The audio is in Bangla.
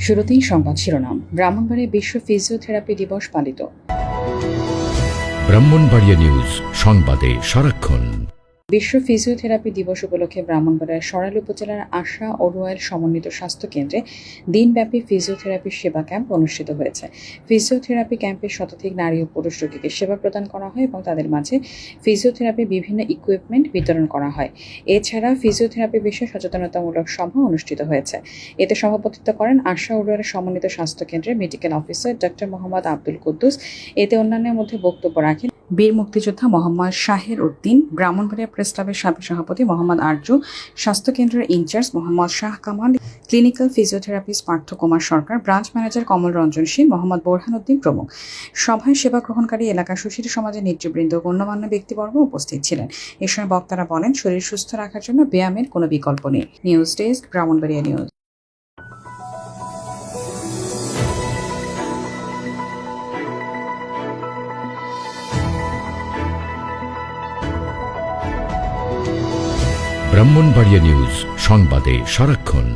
শুরুতেই সংবাদ শিরোনাম। ব্রাহ্মণবাড়িয়ায় বিশ্ব ফিজিওথেরাপি দিবস পালিত। ব্রাহ্মণবাড়িয়া নিউজ, সংবাদে সারাক্ষণ। বিশ্ব ফিজিওথেরাপি দিবস উপলক্ষে ব্রাহ্মণবাড়িয়ার সরাইল উপজেলার আশা ও রোয়াল সমন্বিত স্বাস্থ্য কেন্দ্রে দিনব্যাপী ফিজিওথেরাপি সেবা ক্যাম্প অনুষ্ঠিত হয়েছে। ফিজিওথেরাপি ক্যাম্পে শতাধিক নারী ও পুরুষ রোগীকে সেবা প্রদান করা হয় এবং তাদের মাঝে ফিজিওথেরাপি বিভিন্ন ইকুইপমেন্ট বিতরণ করা হয়। এছাড়া ফিজিওথেরাপি বিষয়ে সচেতনতামূলক সভা অনুষ্ঠিত হয়েছে। এতে সভাপতিত্ব করেন আশা ও রোয়াল সমন্বিত স্বাস্থ্য কেন্দ্রের medical officer doctor Mohammad Abdul Kuddus. এতে অন্যান্যের মধ্যে বক্তব্য রাখেন বীর মুক্তিযোদ্ধা মোহাম্মদ শাহের উদ্দিন, ব্রাহ্মণবাড়িয়া প্রেস ক্লাবের সাবেক সভাপতি মোহাম্মদ আরজু, স্বাস্থ্য কেন্দ্রের incharge Mohammad Shah Kamal, clinical physiotherapist Partha Kumar Sarkar, branch manager Kamal Ranjan Singh, Mohammad Borhan Uddin প্রমুখ। সভায় সেবা গ্রহণকারী এলাকার সুশীল সমাজের নেতৃবৃন্দ ও গণ্যমান্য ব্যক্তিবর্গ উপস্থিত ছিলেন। এ সময় বক্তারা বলেন, শরীর সুস্থ রাখার জন্য ব্যায়ামের কোনো বিকল্প নেই। News desk, Brahmanbaria news. Brahmanbaria news, সংবাদে সারাক্ষণ।